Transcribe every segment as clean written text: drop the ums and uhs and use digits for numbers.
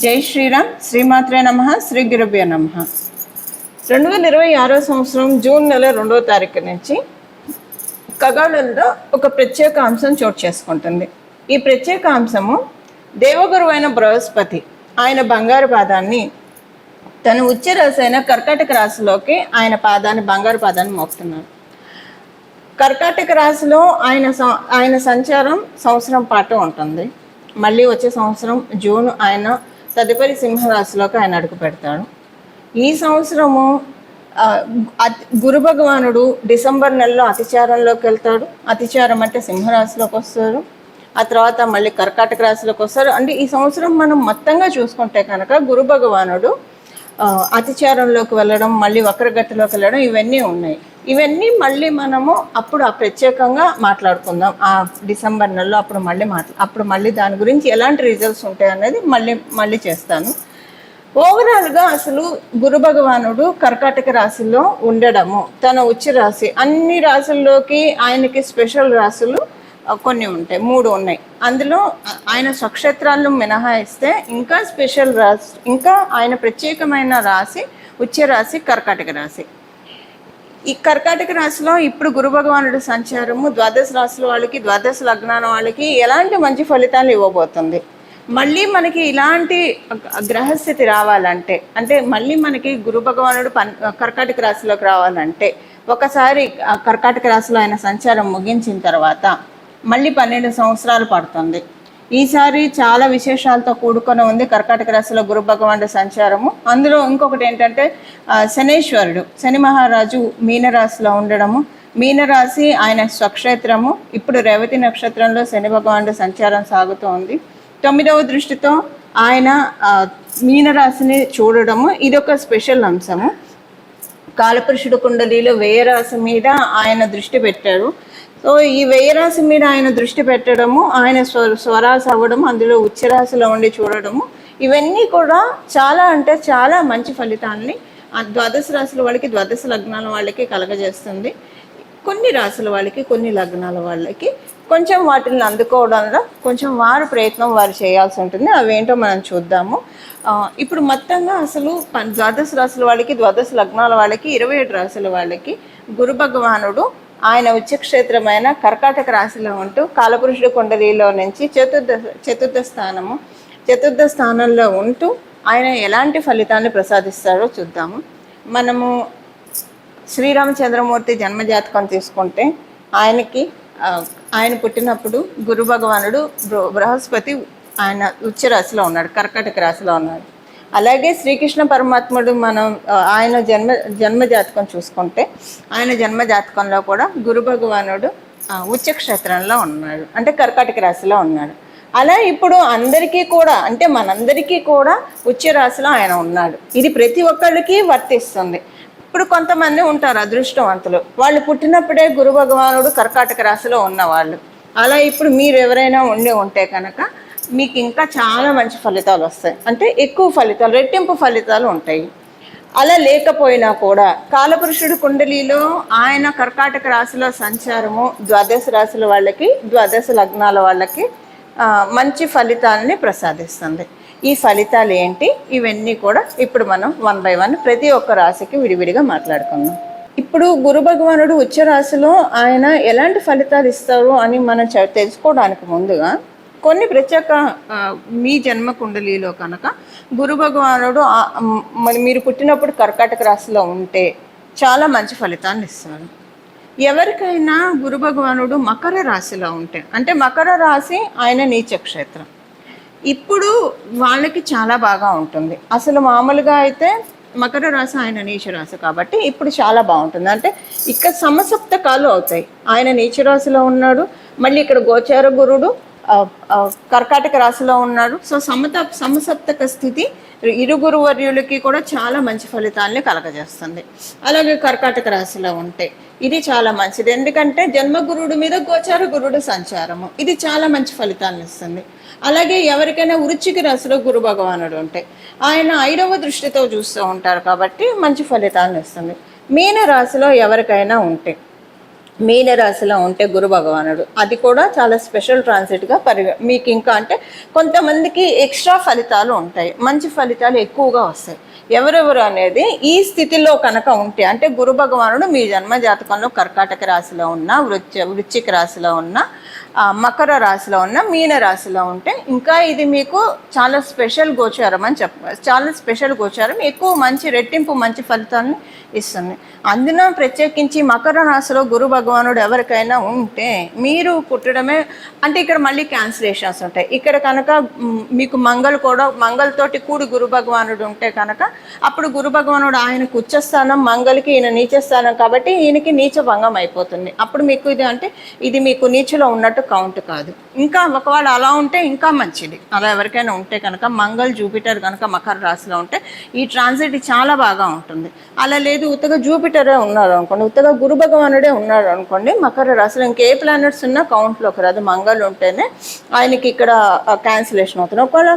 జై శ్రీరామ్. శ్రీమాత్రే నమః. శ్రీ గురుభ్యో నమః. 2026 సంవత్సరం జూన్ నెల 2వ తారీఖు నుంచి ఖగోళంలో ఒక ప్రత్యేక అంశం చోటు చేసుకుంటుంది. ఈ ప్రత్యేక అంశము దేవగురు అయిన బృహస్పతి ఆయన బంగారు పాదాన్ని తన ఉచ్చ రాశి అయిన కర్కాటక రాశిలోకి బంగారు పాదాన్ని మోపుతున్నారు. కర్కాటక రాశిలో ఆయన సంచారం సంవత్సరం పాటు ఉంటుంది. మళ్ళీ వచ్చే సంవత్సరం జూన్ ఆయన తదుపరి సింహరాశిలోకి ఆయన అడుగు పెడతాడు. ఈ సంవత్సరము గురు భగవానుడు డిసెంబర్ నెలలో అతిచారంలోకి వెళ్తాడు. అతిచారం అంటే సింహరాశిలోకి వస్తారు. ఆ తర్వాత మళ్ళీ కర్కాటక రాశిలోకి వస్తారు. అంటే ఈ సంవత్సరం మనం మొత్తంగా చూసుకుంటే కనుక గురు భగవానుడు అతిచారంలోకి వెళ్ళడం, మళ్ళీ వక్రగతిలోకి వెళ్ళడం, ఇవన్నీ ఉన్నాయి. ఇవన్నీ మళ్ళీ మనము అప్పుడు ప్రత్యేకంగా మాట్లాడుకుందాం. ఆ డిసెంబర్ నెలలో అప్పుడు మళ్ళీ దాని గురించి ఎలాంటి రిజల్ట్స్ ఉంటాయి అనేది మళ్ళీ చేస్తాను. ఓవరాల్గా అసలు గురు భగవానుడు కర్కాటక రాశిలో ఉండడము, తన ఉచ్చ రాశి, అన్ని రాశుల్లోకి ఆయనకి స్పెషల్ రాశులు కొన్ని ఉంటాయి, 3 ఉన్నాయి. అందులో ఆయన స్వక్షేత్రాలను మినహాయిస్తే ఇంకా స్పెషల్ రాశి, ఇంకా ఆయన ప్రత్యేకమైన రాశి ఉచ్చ రాశి కర్కాటక రాశి. ఈ కర్కాటక రాశిలో ఇప్పుడు గురు భగవానుడి సంచారము ద్వాదశ రాశుల వాళ్ళకి, ద్వాదశ లగ్నాల వాళ్ళకి ఎలాంటి మంచి ఫలితాలు ఇవ్వబోతుంది. మళ్ళీ మనకి ఇలాంటి గ్రహస్థితి రావాలంటే, అంటే మళ్ళీ మనకి గురు భగవానుడు కర్కాటక రాశిలోకి రావాలంటే, ఒకసారి కర్కాటక రాశిలో ఆయన సంచారం ముగించిన తర్వాత మళ్ళీ 12 సంవత్సరాలు పడుతుంది. ఈసారి చాలా విశేషాలతో కూడుకొని ఉంది కర్కాటక రాశిలో గురు భగవానుడి సంచారము. అందులో ఇంకొకటి ఏంటంటే శనేశ్వరుడు, శని మహారాజు మీనరాశిలో ఉండడము. మీనరాశి ఆయన స్వక్షేత్రము. ఇప్పుడు రేవతి నక్షత్రంలో శని భగవానుడి సంచారం సాగుతూ ఉంది. 9వ దృష్టితో ఆయన మీనరాశిని చూడడము, ఇదొక స్పెషల్ అంశము. కాలపురుషుడు కుండలిలో వ్యయరాశి మీద ఆయన దృష్టి పెట్టారు. సో ఈ వ్యయరాశి మీద ఆయన దృష్టి పెట్టడము, ఆయన స్వరాశి అవ్వడము, అందులో ఉచ్చరాశిలో ఉండి చూడడము, ఇవన్నీ కూడా చాలా మంచి ఫలితాన్ని ద్వాదశ రాశుల వాళ్ళకి, ద్వాదశ లగ్నాల వాళ్ళకి కలగజేస్తుంది. కొన్ని రాశుల వాళ్ళకి, కొన్ని లగ్నాల వాళ్ళకి కొంచెం వాటిని అందుకోవడంలో కొంచెం ప్రయత్నం వారు చేయాల్సి ఉంటుంది. అవేంటో మనం చూద్దాము. ఇప్పుడు మొత్తంగా అసలు ద్వాదశ రాశుల వాళ్ళకి, ద్వాదశ లగ్నాల వాళ్ళకి, 27 రాశుల వాళ్ళకి గురు భగవానుడు ఆయన ఉచ్చక్షేత్రమైన కర్కాటక రాశిలో ఉంటూ కాలపురుషుడు కుండలిలో నుంచి చతుర్థ స్థానంలో ఉంటూ ఆయన ఎలాంటి ఫలితాన్ని ప్రసాదిస్తారో చూద్దాము. మనము శ్రీరామచంద్రమూర్తి జన్మజాతకం తీసుకుంటే ఆయన పుట్టినప్పుడు గురు భగవానుడు బృహస్పతి ఆయన ఉచ్చ రాశిలో ఉన్నాడు, కర్కాటక రాశిలో ఉన్నాడు. అలాగే శ్రీకృష్ణ పరమాత్ముడు ఆయన జన్మజాతకం చూసుకుంటే ఆయన జన్మజాతకంలో కూడా గురు భగవానుడు ఉచ్చక్షేత్రంలో ఉన్నాడు, అంటే కర్కాటక రాశిలో ఉన్నాడు. అలా ఇప్పుడు అందరికీ కూడా, అంటే మనందరికీ కూడా ఉచ్చ రాశిలో ఆయన ఉన్నాడు. ఇది ప్రతి ఒక్కళ్ళకి వర్తిస్తుంది. ఇప్పుడు కొంతమంది ఉంటారు అదృష్టవంతులు, వాళ్ళు పుట్టినప్పుడే గురు భగవానుడు కర్కాటక రాశిలో ఉన్నవాళ్ళు. అలా ఇప్పుడు మీరు ఎవరైనా ఉంటే కనుక మీకు ఇంకా చాలా మంచి ఫలితాలు వస్తాయి, అంటే ఎక్కువ ఫలితాలు, రెట్టింపు ఫలితాలు ఉంటాయి. అలా లేకపోయినా కూడా కాలపురుషుడు కుండలిలో ఆయన కర్కాటక రాశిలో సంచారము ద్వాదశ రాశుల వాళ్ళకి, ద్వాదశ లగ్నాల వాళ్ళకి మంచి ఫలితాలని ప్రసాదిస్తుంది. ఈ ఫలితాలు ఏంటి, ఇవన్నీ కూడా ఇప్పుడు మనం 1 by 1 ప్రతి ఒక్క రాశికి విడివిడిగా మాట్లాడుకుందాం. ఇప్పుడు గురు భగవానుడు ఉచ్చ రాశిలో ఆయన ఎలాంటి ఫలితాలు ఇస్తారు అని మనం తెలుసుకోవడానికి ముందుగా కొన్ని ప్రత్యేక మీ జన్మ కుండలిలో కనుక గురు భగవానుడు మీరు పుట్టినప్పుడు కర్కాటక రాశిలో ఉంటే చాలా మంచి ఫలితాన్ని ఇస్తారు. ఎవరికైనా గురు భగవానుడు మకర రాశిలో ఉంటే, అంటే మకర రాశి ఆయన నీచక్షేత్రం, ఇప్పుడు వాళ్ళకి చాలా బాగా ఉంటుంది. అసలు మామూలుగా అయితే మకర రాశి ఆయన నీచ రాశి కాబట్టి ఇప్పుడు చాలా బాగుంటుంది. అంటే ఇక్కడ సమసప్తకాలు అవుతాయి. ఆయన నీచ రాశిలో ఉన్నాడు, మళ్ళీ ఇక్కడ గోచార గురుడు కర్కాటక రాశిలో ఉన్నాడు. సో సమసప్తక స్థితి ఇరుగురు వర్యులకి కూడా చాలా మంచి ఫలితాలని కలగజేస్తుంది. అలాగే కర్కాటక రాశిలో ఉంటే ఇది చాలా మంచిది, ఎందుకంటే జన్మగురుడు మీద గోచార గురుడు సంచారము, ఇది చాలా మంచి ఫలితాలను ఇస్తుంది. అలాగే ఎవరికైనా వృశ్చిక రాశిలో గురు భగవానుడు ఉంటే ఆయన 5వ దృష్టితో చూస్తూ ఉంటారు కాబట్టి మంచి ఫలితాలను ఇస్తుంది. మీన రాశిలో ఎవరికైనా ఉంటే మీనరాశిలో ఉంటే గురు భగవానుడు, అది కూడా చాలా స్పెషల్ ట్రాన్సిట్గా మీకు ఇంకా అంటే కొంతమందికి ఎక్స్ట్రా ఫలితాలు ఉంటాయి, మంచి ఫలితాలు ఎక్కువగా వస్తాయి. ఎవరెవరు అనేది ఈ స్థితిలో కనుక ఉంటే, అంటే గురు భగవానుడు మీ జన్మ జాతకంలో కర్కాటక రాశిలో ఉన్న, వృశ్చిక రాశిలో ఉన్న, మకర రాశిలో ఉన్న, మీన రాశిలో ఉంటే ఇంకా ఇది మీకు చాలా స్పెషల్ గోచారం అని చెప్పారు. చాలా స్పెషల్ గోచారం, ఎక్కువ మంచి రెట్టింపు మంచి ఫలితాలను ఇస్తుంది. అందున ప్రత్యేకించి మకర రాశిలో గురు భగవానుడు ఎవరికైనా ఉంటే మీరు పుట్టడమే అంటే ఇక్కడ మళ్ళీ క్యాన్సిలేషన్స్ ఉంటాయి. ఇక్కడ కనుక మీకు మంగళతోటి కూడి గురు భగవానుడు ఉంటే కనుక అప్పుడు గురు భగవానుడు ఆయనకు ఉచ్చస్థానం, మంగళకి ఈయన నీచస్థానం కాబట్టి ఈయనకి నీచ భంగం అయిపోతుంది. అప్పుడు మీకు ఇది మీకు నీచలో ఉన్నట్టు కౌంట్ కాదు. ఇంకా ఒకవేళ అలా ఉంటే ఇంకా మంచిది. అలా ఎవరికైనా ఉంటే కనుక మంగళ జూపిటర్ కనుక మకర రాశిలో ఉంటే ఈ ట్రాన్సిట్ చాలా బాగా ఉంటుంది. అలా లేదు ఉత్తగా జూపిటరే ఉన్నారు అనుకోండి, ఉత్తగా గురు భగవానుడే ఉన్నాడు అనుకోండి మకర రాశిలో, ఇంకే ప్లానెట్స్ ఉన్నా కౌంట్లోకి రాదు. మంగళ ఉంటేనే ఆయనకి ఇక్కడ క్యాన్సిలేషన్ అవుతుంది. ఒకవేళ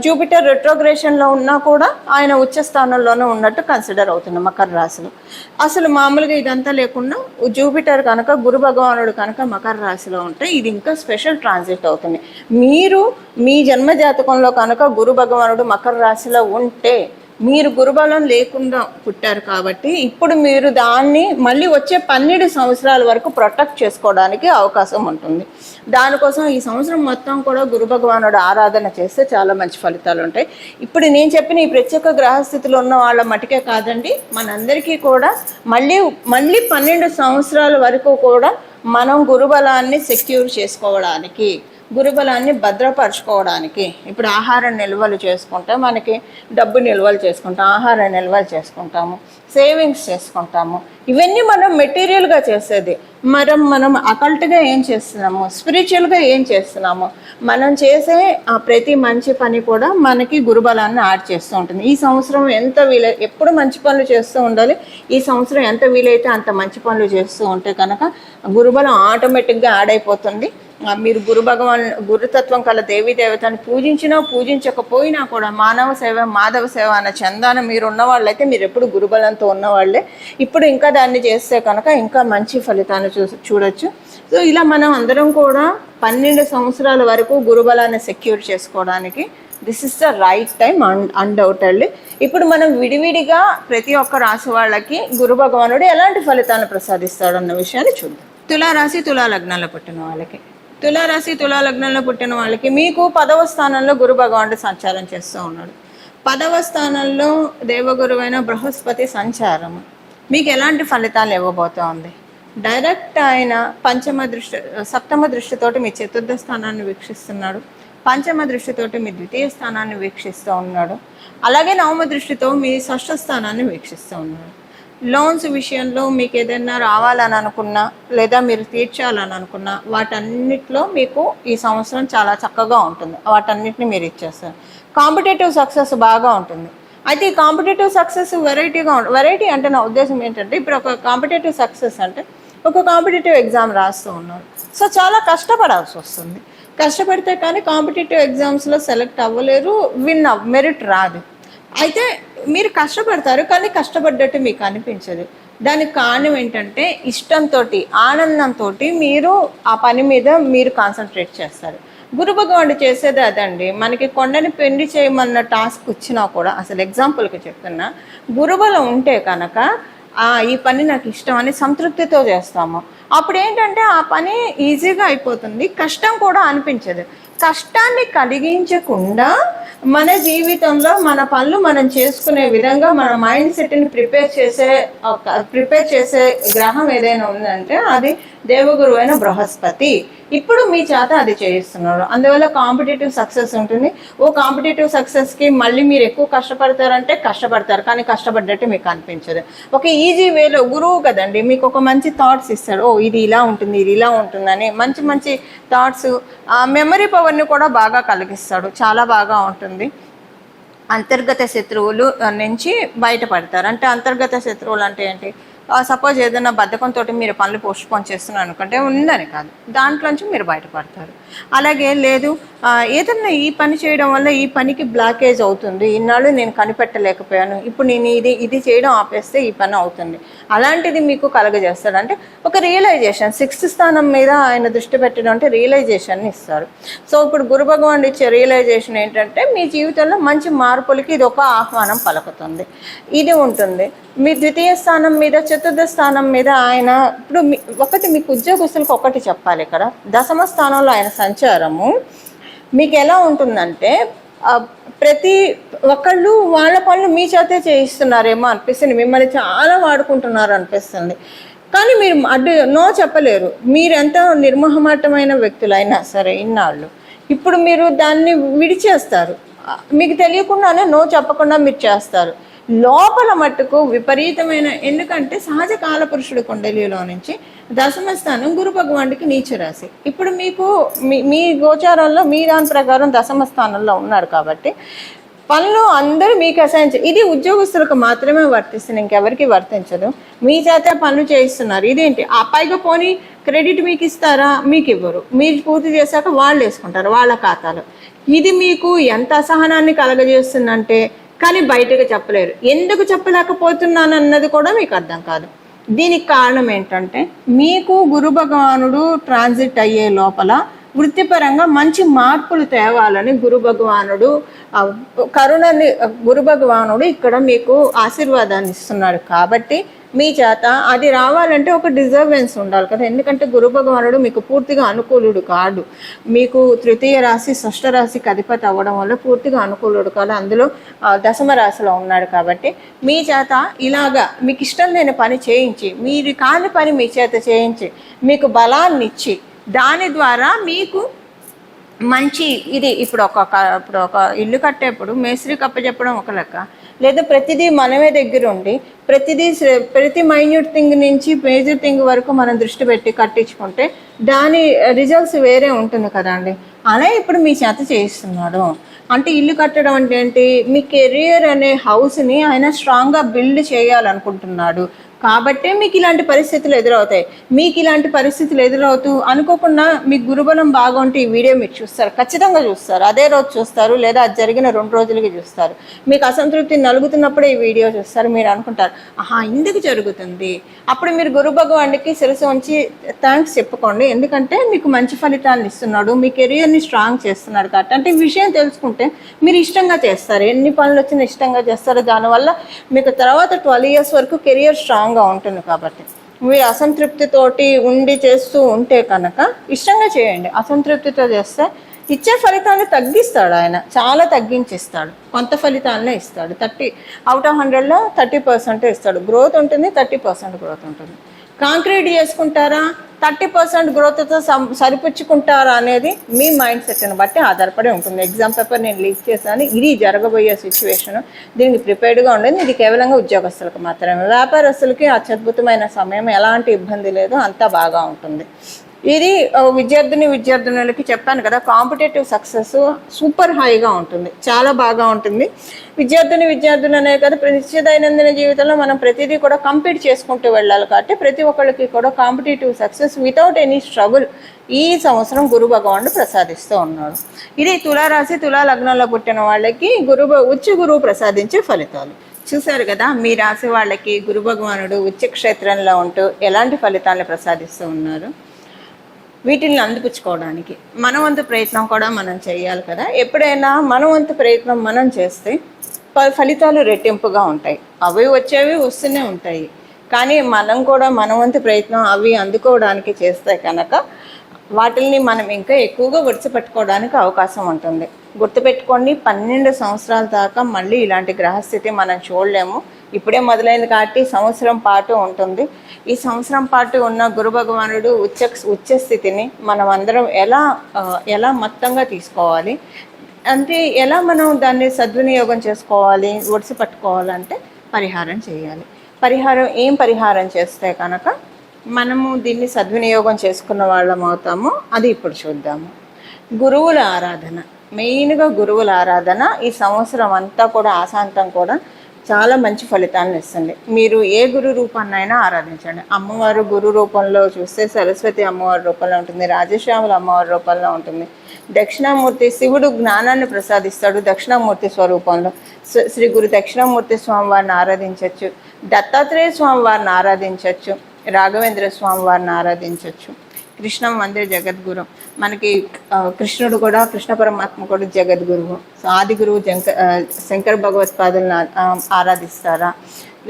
జూపిటర్ రెట్రోగ్రేషన్లో ఉన్నా కూడా ఆయన ఉచ్చ స్థానంలోనే ఉన్నట్టు కన్సిడర్ అవుతుంది మకర రాశిలో. అసలు మామూలుగా ఇదంతా లేకుండా జూపిటర్ కనుక గురు భగవానుడు కనుక మకర రాశిలో ఉంటే ఇది ఇంకా స్పెషల్ ట్రాన్సిట్ అవుతుంది. మీరు మీ జన్మ జాతకంలో కనుక గురు భగవానుడు మకర రాశిలో ఉంటే మీరు గురుబలం లేకుండా పుట్టారు కాబట్టి ఇప్పుడు మీరు దాన్ని మళ్ళీ వచ్చే 12 సంవత్సరాల వరకు ప్రొటెక్ట్ చేసుకోవడానికి అవకాశం ఉంటుంది. దానికోసం ఈ సంవత్సరం మొత్తం కూడా గురు భగవానుడు ఆరాధన చేస్తే చాలా మంచి ఫలితాలు ఉంటాయి. ఇప్పుడు నేను చెప్పిన ఈ ప్రత్యేక గ్రహస్థితిలో ఉన్న వాళ్ళ మటుకే కాదండి, మనందరికీ కూడా మళ్ళీ 12 సంవత్సరాల వరకు కూడా మనం గురుబలాన్ని సెక్యూర్ చేసుకోవడానికి, గురుబలాన్ని భద్రపరచుకోవడానికి ఇప్పుడు ఆహార నిల్వలు చేసుకుంటే మనకి డబ్బు నిల్వలు చేసుకుంటాం, ఆహార నిల్వలు చేసుకుంటాము, సేవింగ్స్ చేసుకుంటాము. ఇవన్నీ మనం మెటీరియల్గా చేసేది. మనం అకల్ట్గా ఏం చేస్తున్నాము, స్పిరిచువల్గా ఏం చేస్తున్నాము, మనం చేసే ప్రతి మంచి పని కూడా మనకి గురుబలాన్ని యాడ్ చేస్తూ ఉంటుంది. ఈ సంవత్సరం ఎంత ఎప్పుడు మంచి పనులు చేస్తూ ఉండాలి. ఈ సంవత్సరం ఎంత వీలైతే అంత మంచి పనులు చేస్తూ ఉంటే కనుక గురుబలం ఆటోమేటిక్గా యాడ్ అయిపోతుంది. మీరు గురుతత్వం కల దేవీ దేవతని పూజించినా పూజించకపోయినా కూడా మానవ సేవ మాధవ సేవ అన్న చందాన మీరు ఉన్నవాళ్ళైతే మీరు ఎప్పుడు గురుబలంతో ఉన్నవాళ్ళే. ఇప్పుడు ఇంకా దాన్ని చేస్తే కనుక ఇంకా మంచి ఫలితాన్ని చూడొచ్చు. సో ఇలా మనం అందరం కూడా 12 సంవత్సరాల వరకు గురుబలాన్ని సెక్యూర్ చేసుకోవడానికి this is the right time undoubtedly. ఇప్పుడు మనం విడివిడిగా ప్రతి ఒక్క రాశి వాళ్ళకి గురు భగవానుడు ఎలాంటి ఫలితాలను ప్రసాదిస్తాడు అన్న విషయాన్ని చూద్దాం. తులారాశి తులాలగ్నంలో పుట్టిన వాళ్ళకి, తులారాశి తులాలగ్నంలో పుట్టిన వాళ్ళకి మీకు 10వ స్థానంలో గురు భగవానుడు సంచారం చేస్తూ ఉన్నాడు. 10వ స్థానంలో దేవగురువైన బృహస్పతి సంచారం మీకు ఎలాంటి ఫలితాలు ఇవ్వబోతోంది? డైరెక్ట్ ఆయన సప్తమ దృష్టితోటి మీ చతుర్థ స్థానాన్ని వీక్షిస్తున్నాడు, పంచమ దృష్టితోటి మీ ద్వితీయ స్థానాన్ని వీక్షిస్తూ ఉన్నాడు, అలాగే నవమ దృష్టితో మీ షష్ఠ స్థానాన్ని వీక్షిస్తూ ఉన్నాడు. లోన్స్ విషయంలో మీకు ఏదైనా రావాలని అనుకున్నా లేదా మీరు తీర్చాలని అనుకున్నా వాటన్నిటిలో మీకు ఈ సంవత్సరం చాలా చక్కగా ఉంటుంది. వాటన్నిటిని మీరు ఇచ్చేస్తారు. కాంపిటేటివ్ సక్సెస్ బాగా ఉంటుంది. అయితే ఈ కాంపిటేటివ్ సక్సెస్ వెరైటీ అంటే నా ఉద్దేశం ఏంటంటే ఇప్పుడు ఒక కాంపిటేటివ్ సక్సెస్ అంటే ఒక కాంపిటేటివ్ ఎగ్జామ్ రాస్తూ ఉన్నారు. సో చాలా కష్టపడాల్సి వస్తుంది. కష్టపడితే కానీ కాంపిటేటివ్ ఎగ్జామ్స్లో సెలెక్ట్ అవ్వలేరు, మెరిట్ రాదు. అయితే మీరు కష్టపడతారు కానీ కష్టపడ్డట్టు మీకు అనిపించదు. దానికి కారణం ఏంటంటే ఇష్టంతో ఆనందంతో మీరు ఆ పని మీద మీరు కాన్సన్ట్రేట్ చేస్తారు. గురు భగవానుడు చేసేది అదండి. మనకి కొండని పెండి చేయమన్న టాస్క్ వచ్చినా కూడా అసలు ఎగ్జాంపుల్కి చెప్తున్నా, గురుబలం ఉంటే కనుక ఈ పని నాకు ఇష్టం అని సంతృప్తితో చేస్తాము. అప్పుడు ఏంటంటే ఆ పని ఈజీగా అయిపోతుంది, కష్టం కూడా అనిపించదు. కష్టాన్ని కలిగించకుండా మన జీవితంలో మన పనులు మనం చేసుకునే విధంగా మన మైండ్ సెట్ని ప్రిపేర్ చేసే గ్రహం ఏదైనా ఉందంటే అది దేవగురు అయిన బృహస్పతి. ఇప్పుడు మీ చేత అది చేయిస్తున్నారు. అందువల్ల కాంపిటేటివ్ సక్సెస్ ఉంటుంది. కాంపిటేటివ్ సక్సెస్కి మళ్ళీ మీరు ఎక్కువ కష్టపడతారంటే కష్టపడతారు కానీ కష్టపడ్డట్టు మీకు అనిపించదు. ఒక ఈజీ వేలో గురువు కదండి మీకు ఒక మంచి థాట్స్ ఇస్తాడు. ఇది ఇలా ఉంటుంది, ఇది ఇలా ఉంటుందని మంచి మంచి థాట్స్, మెమరీ పవర్ని కూడా బాగా కలిగిస్తాడు. చాలా బాగా ఉంటుంది. అంతర్గత శత్రువులు నుంచి బయటపడతారు. అంటే అంతర్గత శత్రువులు అంటే ఏంటి? సపోజ్ ఏదైనా బద్ధకంతో మీరు పనులు పోస్ట్పోన్ చేస్తున్నారు అనుకుంటే ఉందని కాదు, దాంట్లోంచి మీరు బయటపడతారు. అలాగే లేదు ఏదన్నా ఈ పని చేయడం వల్ల ఈ పనికి బ్లాకేజ్ అవుతుంది, ఇన్నాళ్ళు నేను కనిపెట్టలేకపోయాను, ఇప్పుడు నేను ఇది చేయడం ఆపేస్తే ఈ పని అవుతుంది, అలాంటిది మీకు కలగజేస్తాడు. అంటే ఒక రియలైజేషన్, 6th స్థానం మీద ఆయన దృష్టి పెట్టడం అంటే రియలైజేషన్ని ఇస్తారు. సో ఇప్పుడు గురు భగవానుడు ఇచ్చే రియలైజేషన్ ఏంటంటే మీ జీవితంలో మంచి మార్పులకి ఇది ఒక ఆహ్వానం పలుకుతుంది, ఇది ఉంటుంది. మీ 2వ స్థానం మీద 4th స్థానం మీద ఆయన ఇప్పుడు ఒకటి మీకు ఉద్యోగస్తులకు ఒకటి చెప్పాలి, ఇక్కడ 10వ స్థానంలో ఆయన సంచారము మీకు ఎలా ఉంటుందంటే ప్రతి ఒక్కళ్ళు వాళ్ళ పనులు మీ చేతే చేయిస్తున్నారేమో అనిపిస్తుంది, మిమ్మల్ని చాలా వాడుకుంటున్నారు అనిపిస్తుంది. కానీ మీరు నో చెప్పలేరు. మీరు ఎంత నిర్మోహమాటమైన వ్యక్తులైనా సరే ఇన్నాళ్ళు ఇప్పుడు మీరు దాన్ని విడిచేస్తారు, మీకు తెలియకుండానే నో చెప్పకుండా మీరు చేస్తారు. లోపల మట్టుకు విపరీతమైన, ఎందుకంటే సహజ కాలపురుషుడు కుండలిలో నుంచి 10వ స్థానం గురు భగవానుడికి నీచ రాశి. ఇప్పుడు మీకు మీ గోచారంలో మీ దాని ప్రకారం 10వ స్థానంలో ఉన్నారు కాబట్టి పనులు అందరూ మీకు అసైన్ ఇది ఉద్యోగస్తులకు మాత్రమే వర్తిస్తుంది, ఇంకెవరికి వర్తించదు. మీ చేత పనులు చేయిస్తున్నారు, ఇదేంటి ఆ పైగా పోనీ క్రెడిట్ మీకు ఇస్తారా? మీకు ఇవ్వరు. మీరు పూర్తి చేశాక వాళ్ళు వేసుకుంటారు వాళ్ళ ఖాతాలో. ఇది మీకు ఎంత అసహనాన్ని కలగజేస్తుందంటే కానీ బయటకు చెప్పలేరు. ఎందుకు చెప్పలేకపోతున్నాను అన్నది కూడా మీకు అర్థం కాదు. దీనికి కారణం ఏంటంటే మీకు గురు భగవానుడు ట్రాన్సిట్ అయ్యే లోపల వృత్తిపరంగా మంచి మార్పులు తేవాలని గురు భగవానుడు కరుణని గురు భగవానుడు ఇక్కడ మీకు ఆశీర్వాదాన్ని ఇస్తున్నాడు. కాబట్టి మీ చేత అది రావాలంటే ఒక డిజర్వెన్స్ ఉండాలి కదా, ఎందుకంటే గురు భగవానుడు మీకు పూర్తిగా అనుకూలుడు కాదు. మీకు 3వ రాశి 6వ రాశికి అధిపతి అవ్వడం వల్ల పూర్తిగా అనుకూలుడు కాదు, అందులో 10వ రాశిలో ఉన్నాడు. కాబట్టి మీ చేత ఇలాగా మీకు ఇష్టం లేని పని చేయించి, మీరు కాని పని మీ చేత చేయించి, మీకు బలాన్ని ఇచ్చి, దాని ద్వారా మీకు మంచి ఇది ఇప్పుడు ఒక ఇల్లు కట్టేప్పుడు మేస్త్రి కప్పచెప్పడం ఒక లెక్క, లేదా ప్రతిదీ మనమే దగ్గర ఉండి ప్రతి మైన్యూట్ థింగ్ నుంచి మేజర్ థింగ్ వరకు మనం దృష్టి పెట్టి కట్టించుకుంటే దాని రిజల్ట్స్ వేరే ఉంటుంది కదండి. అలా ఇప్పుడు మీ చేత చేయిస్తున్నాడు. అంటే ఇల్లు కట్టడం అంటే ఏంటి, మీ కెరియర్ అనే హౌస్ని ఆయన స్ట్రాంగ్గా బిల్డ్ చేయాలనుకుంటున్నాడు. కాబట్టే మీకు ఇలాంటి పరిస్థితులు ఎదురవుతాయి. మీకు ఇలాంటి పరిస్థితులు ఎదురవుతూ అనుకోకుండా మీకు గురుబలం బాగుంటే ఈ వీడియో మీరు చూస్తారు, ఖచ్చితంగా చూస్తారు, అదే రోజు చూస్తారు, లేదా అది జరిగిన 2 రోజులకి చూస్తారు. మీకు అసంతృప్తి నలుగుతున్నప్పుడే ఈ వీడియో చూస్తారు. మీరు అనుకుంటారు ఆహా ఇందుకు జరుగుతుంది. అప్పుడు మీరు గురు భగవానుడికి శిరస్సు ఉంచి థ్యాంక్స్ చెప్పుకోండి, ఎందుకంటే మీకు మంచి ఫలితాలను ఇస్తున్నాడు, మీ కెరియర్ని స్ట్రాంగ్ చేస్తున్నాడు. కాబట్టి అంటే ఈ విషయం తెలుసుకుంటే మీరు ఇష్టంగా చేస్తారు, ఎన్ని పనులు వచ్చినా ఇష్టంగా చేస్తారు. దానివల్ల మీకు తర్వాత 12 years వరకు కెరియర్ స్ట్రాంగ్గా ఉంటుంది. కాబట్టి మీరు అసంతృప్తితోటి ఉండి చేస్తూ ఉంటే కనుక ఇష్టంగా చేయండి. అసంతృప్తితో చేస్తే ఇచ్చే ఫలితాన్ని తగ్గిస్తాడు ఆయన, చాలా తగ్గించిస్తాడు, కొంత ఫలితాలనే ఇస్తాడు. 30 out of 100లో 30% ఇస్తాడు. గ్రోత్ ఉంటుంది, 30% గ్రోత్ ఉంటుంది. కాంక్రీట్ చేసుకుంటారా, 30% గ్రోత్తో సరిపుచ్చుకుంటారా అనేది మీ మైండ్ సెట్ని బట్టి ఆధారపడి ఉంటుంది. ఎగ్జామ్ పేపర్ నేను లీక్ చేశాను, ఇది జరగబోయే సిచ్యువేషన్, దీనికి ప్రిపేర్డ్గా ఉండేది. ఇది కేవలంగా ఉద్యోగస్తులకు మాత్రమే. వ్యాపారస్తులకి అత్యద్భుతమైన సమయం, ఎలాంటి ఇబ్బంది లేదు, అంతా బాగా ఉంటుంది. ఇది విద్యార్థులకి చెప్పాను కదా, కాంపిటేటివ్ సక్సెస్ సూపర్ హైగా ఉంటుంది, చాలా బాగా ఉంటుంది. విద్యార్థులు అనే కదా నిత్య దైనందిన జీవితంలో మనం ప్రతిదీ కూడా కంపీట్ చేసుకుంటూ వెళ్ళాలి. కాబట్టి ప్రతి ఒక్కళ్ళకి కూడా competitive success without any struggle ఈ సంవత్సరం గురు భగవానుడు ప్రసాదిస్తూ ఉన్నాడు. ఇది తులారాశి తులా లగ్నంలో పుట్టిన వాళ్ళకి ఉచ్చ గురువు ప్రసాదించే ఫలితాలు. చూశారు కదా, మీ రాశి వాళ్ళకి గురు భగవానుడు ఉచ్చ క్షేత్రంలో ఉంటూ ఎలాంటి ఫలితాలను ప్రసాదిస్తూ ఉన్నారు. వీటిని అందిపుచ్చుకోవడానికి మన వంతు ప్రయత్నం కూడా మనం చేయాలి కదా. ఎప్పుడైనా మన వంతు ప్రయత్నం మనం చేస్తే ఫలితాలు రెట్టింపుగా ఉంటాయి. అవి వచ్చేవి వస్తూనే ఉంటాయి, కానీ మనం కూడా మన వంతు ప్రయత్నం అవి అందుకోవడానికి చేస్తే కనుక వాటిల్ని మనం ఇంకా ఎక్కువగా గుర్తుపెట్టుకోవడానికి అవకాశం ఉంటుంది. గుర్తుపెట్టుకోండి, 12 సంవత్సరాల దాకా మళ్ళీ ఇలాంటి గ్రహస్థితి మనం చూడలేము. ఇప్పుడే మొదలైంది కాబట్టి సంవత్సరం పాటు ఉంటుంది. ఈ సంవత్సరం పాటు ఉన్న గురు భగవానుడు ఉచ్చ స్థితిని మనం అందరం ఎలా మొత్తంగా తీసుకోవాలి అంటే, ఎలా మనం దాన్ని సద్వినియోగం చేసుకోవాలి, ఒడిసి పట్టుకోవాలంటే పరిహారం చేయాలి. ఏం పరిహారం చేస్తే కనుక మనము దీన్ని సద్వినియోగం చేసుకున్న వాళ్ళం అవుతాము, అది ఇప్పుడు చూద్దాము. గురువుల ఆరాధన, మెయిన్గా గురువుల ఆరాధన ఈ సంవత్సరం అంతా కూడా ఆశాంతం కూడా చాలా మంచి ఫలితాలను ఇస్తుంది. మీరు ఏ గురు రూపాన్నైనా ఆరాధించండి. అమ్మవారు గురు రూపంలో చూస్తే సరస్వతి అమ్మవారి రూపంలో ఉంటుంది, రాజశ్యాముల అమ్మవారి రూపంలో ఉంటుంది. దక్షిణామూర్తి శివుడు జ్ఞానాన్ని ప్రసాదిస్తాడు దక్షిణామూర్తి స్వరూపంలో. శ్రీ గురు దక్షిణామూర్తి స్వామి వారిని ఆరాధించవచ్చు, దత్తాత్రేయ స్వామి వారిని ఆరాధించవచ్చు, రాఘవేంద్ర స్వామి వారిని ఆరాధించవచ్చు. కృష్ణం వందే జగద్గురు, మనకి కృష్ణుడు కూడా, కృష్ణ పరమాత్మ కూడా జగద్గురువు. సో ఆది గురువు శంకర భగవత్పాదులను ఆరాధిస్తారా,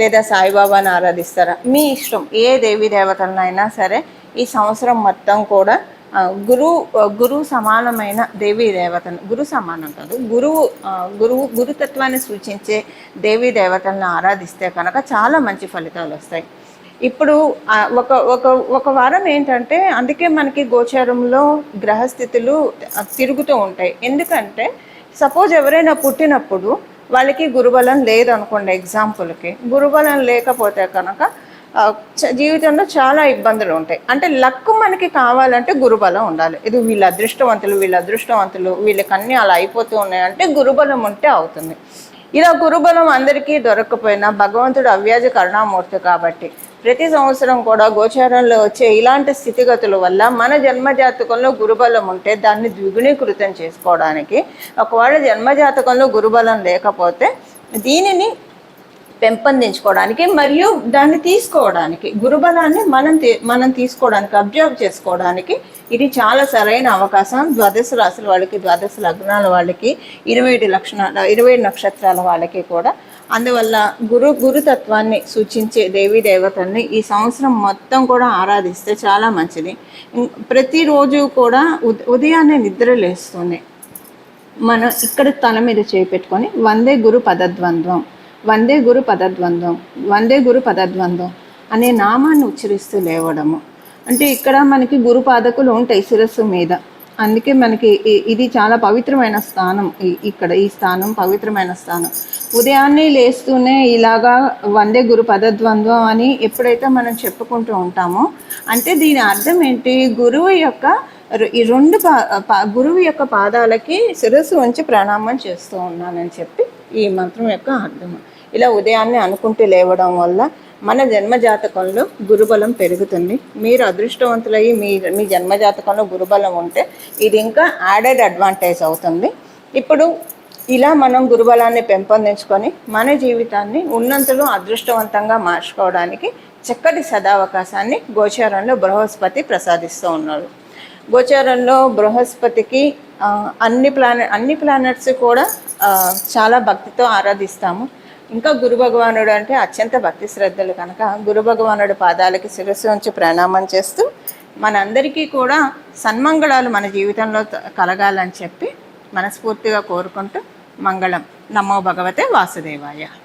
లేదా సాయిబాబాని ఆరాధిస్తారా, మీ ఇష్టం. ఏ దేవీ దేవతలనైనా సరే ఈ సంవత్సరం మొత్తం కూడా గురువు సమానమైన దేవీ దేవతను, గురు సమానం కాదు, గురుతత్వాన్ని సూచించే దేవీ దేవతలను ఆరాధిస్తే కనుక చాలా మంచి ఫలితాలు వస్తాయి. ఇప్పుడు ఒక వారం ఏంటంటే, అందుకే మనకి గోచారంలో గ్రహస్థితులు తిరుగుతూ ఉంటాయి. ఎందుకంటే సపోజ్ ఎవరైనా పుట్టినప్పుడు వాళ్ళకి గురుబలం లేదనుకోండి, ఎగ్జాంపుల్కి గురుబలం లేకపోతే కనుక జీవితంలో చాలా ఇబ్బందులు ఉంటాయి. అంటే లక్ మనకి కావాలంటే గురుబలం ఉండాలి. ఇది వీళ్ళ అదృష్టవంతులు వీళ్ళకి అన్నీ అలా అయిపోతూ ఉన్నాయంటే గురుబలం ఉంటే అవుతుంది. ఇలా గురుబలం అందరికీ దొరకకపోయినా భగవంతుడు అవ్యాజ కరుణామూర్తి కాబట్టి ప్రతి సంవత్సరం కూడా గోచారంలో వచ్చే ఇలాంటి స్థితిగతుల వల్ల మన జన్మజాతకంలో గురుబలం ఉంటే దాన్ని ద్విగుణీకృతం చేసుకోవడానికి, ఒకవేళ జన్మజాతకంలో గురుబలం లేకపోతే దీనిని పెంపొందించుకోవడానికి మరియు దాన్ని తీసుకోవడానికి, గురుబలాన్ని మనం తీసుకోవడానికి, అబ్జర్వ్ చేసుకోవడానికి ఇది చాలా సరైన అవకాశం. ద్వాదశ రాశుల వాళ్ళకి, ద్వాదశ లగ్నాల వాళ్ళకి, 27 నక్షత్రాల వాళ్ళకి కూడా. అందువల్ల గురుతత్వాన్ని సూచించే దేవీ దేవతల్ని ఈ సంవత్సరం మొత్తం కూడా ఆరాధిస్తే చాలా మంచిది. ప్రతిరోజు కూడా ఉదయాన్నే నిద్ర లేస్తుంది మనం ఇక్కడ తల మీద చేపెట్టుకొని వందే గురు పదద్వంద్వం, వందే గురు పదద్వంద్వం, వందే గురు పదద్వంద్వం అనే నామాన్ని ఉచ్చరిస్తూ లేవడము. అంటే ఇక్కడ మనకి గురు పాదకులు ఉంటాయి శిరస్సు మీద, అందుకే మనకి ఇది చాలా పవిత్రమైన స్థానం. ఇక్కడ ఈ స్థానం పవిత్రమైన స్థానం. ఉదయాన్నే లేస్తూనే ఇలాగా వందే గురు పదద్వంద్వం అని ఎప్పుడైతే మనం చెప్పుకుంటూ ఉంటామో, అంటే దీని అర్థం ఏంటి, గురువు యొక్క గురువు యొక్క పాదాలకి శిరస్సు ఉంచి ప్రణామం చేస్తూ ఉన్నానని చెప్పి ఈ మంత్రం యొక్క అర్థం. ఇలా ఉదయాన్నే అనుకుంటూ లేవడం వల్ల మన జన్మజాతకంలో గురుబలం పెరుగుతుంది. మీరు అదృష్టవంతులయ్యి మీ జన్మజాతకంలో గురుబలం ఉంటే ఇది ఇంకా యాడెడ్ అడ్వాంటేజ్ అవుతుంది. ఇప్పుడు ఇలా మనం గురుబలాన్ని పెంపొందించుకొని మన జీవితాన్ని ఉన్నంతలో అదృష్టవంతంగా మార్చుకోవడానికి చక్కటి సదావకాశాన్ని గోచారంలో బృహస్పతి ప్రసాదిస్తూ ఉన్నారు. గోచారంలో బృహస్పతికి అన్ని ప్లానెట్స్ కూడా చాలా భక్తితో ఆరాధిస్తాము. ఇంకా గురు భగవానుడు అంటే అత్యంత భక్తి శ్రద్ధలు కనుక గురు భగవానుడి పాదాలకి శిరస్సు ఉంచి ప్రణామం చేస్తూ మనందరికీ కూడా సన్మంగళాలు మన జీవితంలో కలగాలని చెప్పి మనస్ఫూర్తిగా కోరుకుంటూ మంగళం. నమో భగవతే వాసుదేవాయ.